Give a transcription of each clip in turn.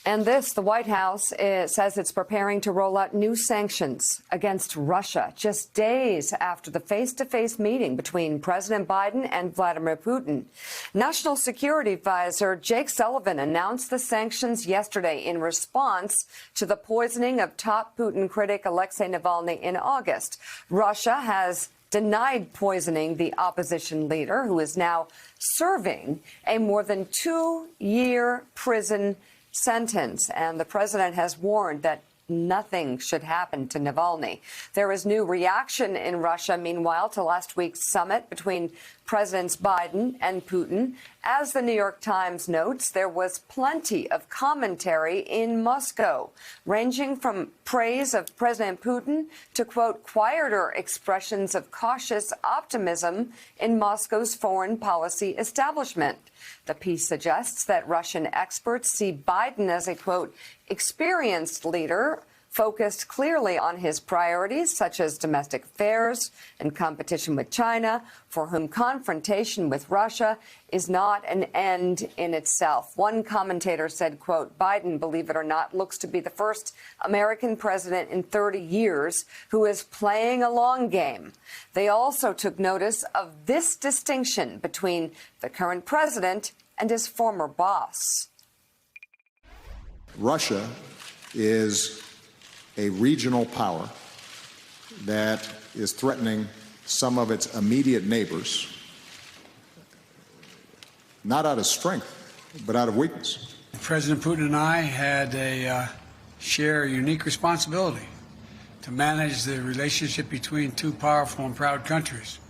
And this, the White House says it's preparing to roll out new sanctions against Russia just days after the face-to-face meeting between President Biden and Vladimir Putin. National Security Advisor Jake Sullivan announced the sanctions yesterday in response to the poisoning of top Putin critic Alexei Navalny in August. Russia has denied poisoning the opposition leader, who is now serving a more than 2-year prison sentence, and the president has warned that nothing should happen to Navalny. There is new reaction in Russia, meanwhile, to last week's summit between Presidents Biden and Putin. As the New York Times notes, there was plenty of commentary in Moscow, ranging from praise of President Putin to, quote, quieter expressions of cautious optimism in Moscow's foreign policy establishment. The piece suggests that Russian experts see Biden as a, quote, experienced leader focused clearly on his priorities, such as domestic affairs and competition with China, for whom confrontation with Russia is not an end in itself. One commentator said, quote, Biden, believe it or not, looks to be the first American president in 30 years who is playing a long game. They also took notice of this distinction between the current president and his former boss. Russia is a regional power that is threatening some of its immediate neighbors, not out of strength, but out of weakness. President Putin and I had share a unique responsibility to manage the relationship between two powerful and proud countries.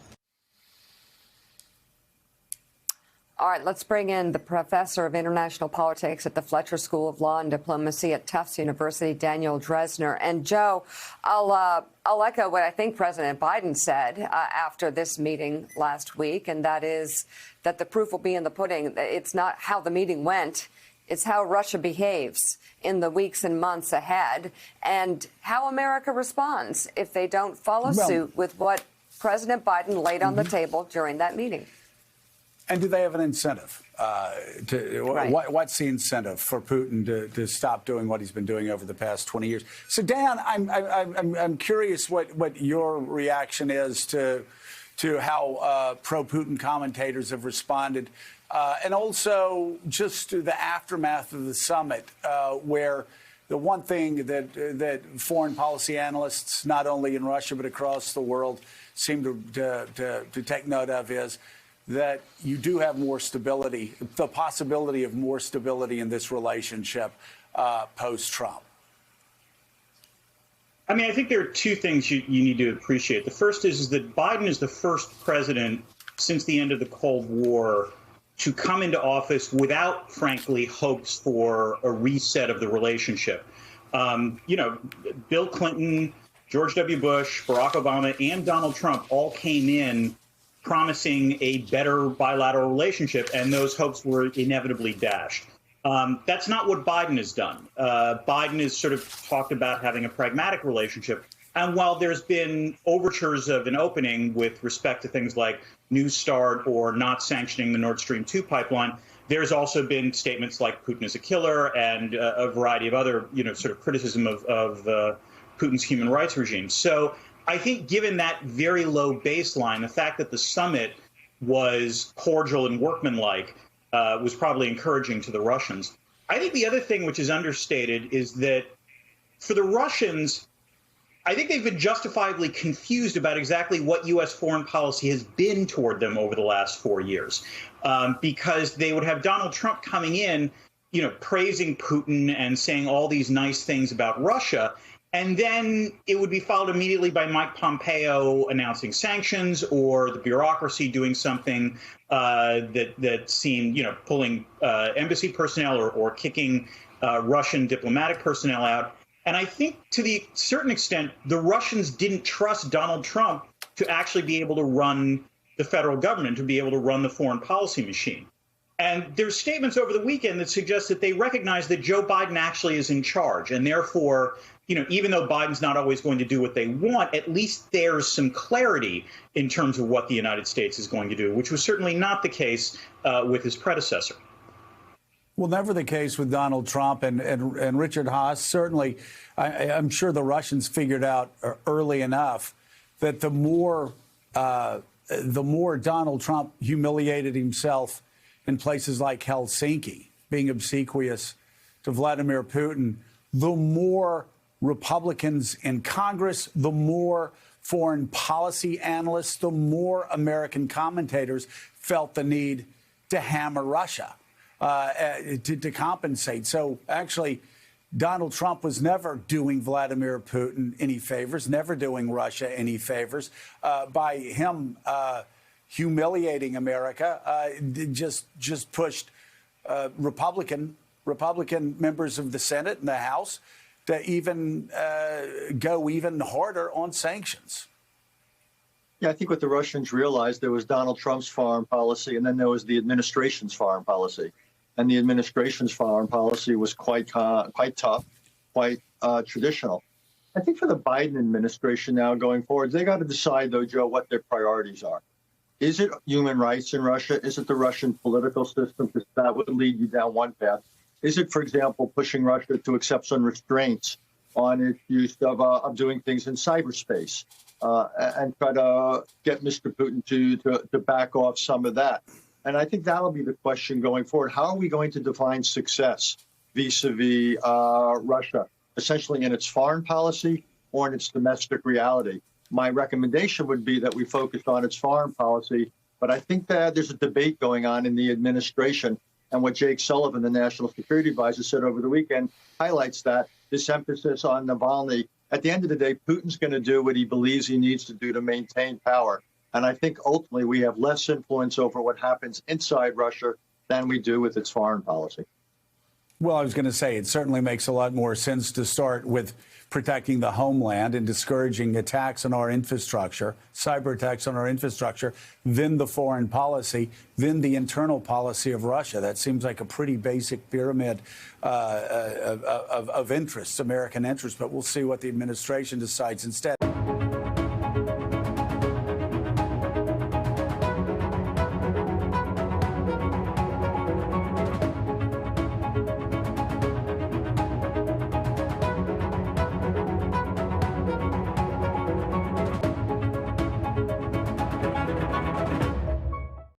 All right, let's bring in the professor of international politics at the Fletcher School of Law and Diplomacy at Tufts University, Daniel Drezner. And Joe, I'll echo what I think President Biden said after this meeting last week, and that is that the proof will be in the pudding. It's not how the meeting went. It's how Russia behaves in the weeks and months ahead, and how America responds if they don't follow suit with what President Biden laid on the table during that meeting. And do they have an incentive? What's the incentive for Putin to stop doing what he's been doing over the past 20 years? So, Dan, I'm curious what your reaction is to how pro-Putin commentators have responded, and also just to the aftermath of the summit, where the one thing that foreign policy analysts, not only in Russia but across the world, seem to take note of is that you do have more stability, the possibility of more stability in this relationship post-Trump. I mean, I think there are two things you need to appreciate. The first is that Biden is the first president since the end of the Cold War to come into office without, frankly, hopes for a reset of the relationship. Bill Clinton, George W. Bush, Barack Obama, and Donald Trump all came in promising a better bilateral relationship, and those hopes were inevitably dashed. That's not what Biden has done. Biden has sort of talked about having a pragmatic relationship. And while there's been overtures of an opening with respect to things like New START or not sanctioning the Nord Stream 2 pipeline, there's also been statements like Putin is a killer and a variety of other, sort of criticism of Putin's human rights regime. So I think given that very low baseline, the fact that the summit was cordial and workmanlike was probably encouraging to the Russians. I think the other thing which is understated is that for the Russians, I think they've been justifiably confused about exactly what U.S. foreign policy has been toward them over the last 4 years, because they would have Donald Trump coming in, praising Putin and saying all these nice things about Russia. And then it would be followed immediately by Mike Pompeo announcing sanctions, or the bureaucracy doing something that seemed, pulling embassy personnel or kicking Russian diplomatic personnel out. And I think to the certain extent, the Russians didn't trust Donald Trump to actually be able to run the federal government, to be able to run the foreign policy machine. And there's statements over the weekend that suggest that they recognize that Joe Biden actually is in charge, and therefore, even though Biden's not always going to do what they want, at least there's some clarity in terms of what the United States is going to do, which was certainly not the case with his predecessor. Well, never the case with Donald Trump and Richard Haass. Certainly, I'm sure the Russians figured out early enough that the more Donald Trump humiliated himself in places like Helsinki, being obsequious to Vladimir Putin, the more Republicans in Congress, the more foreign policy analysts, the more American commentators felt the need to hammer Russia. To compensate. So actually, Donald Trump was never doing Vladimir Putin any favors, never doing Russia any favors. By him humiliating America, just pushed Republican members of the Senate and the House to even go even harder on sanctions. Yeah, I think what the Russians realized, there was Donald Trump's foreign policy, and then there was the administration's foreign policy. And the administration's foreign policy was quite tough, quite traditional. I think for the Biden administration now going forward, they got to decide, though, Joe, what their priorities are. Is it human rights in Russia? Is it the Russian political system? Because that would lead you down one path. Is it, for example, pushing Russia to accept some restraints on its use of doing things in cyberspace and try to get Mr. Putin to back off some of that? And I think that'll be the question going forward. How are we going to define success vis-a-vis Russia, essentially in its foreign policy or in its domestic reality? My recommendation would be that we focus on its foreign policy, but I think that there's a debate going on in the administration, and what Jake Sullivan, the National Security Advisor, said over the weekend highlights that, this emphasis on Navalny. At the end of the day, Putin's going to do what he believes he needs to do to maintain power. And I think ultimately we have less influence over what happens inside Russia than we do with its foreign policy. Well, I was going to say it certainly makes a lot more sense to start with protecting the homeland and discouraging attacks on our infrastructure, cyber attacks on our infrastructure, then the foreign policy, then the internal policy of Russia. That seems like a pretty basic pyramid of interests, American interests. But we'll see what the administration decides instead.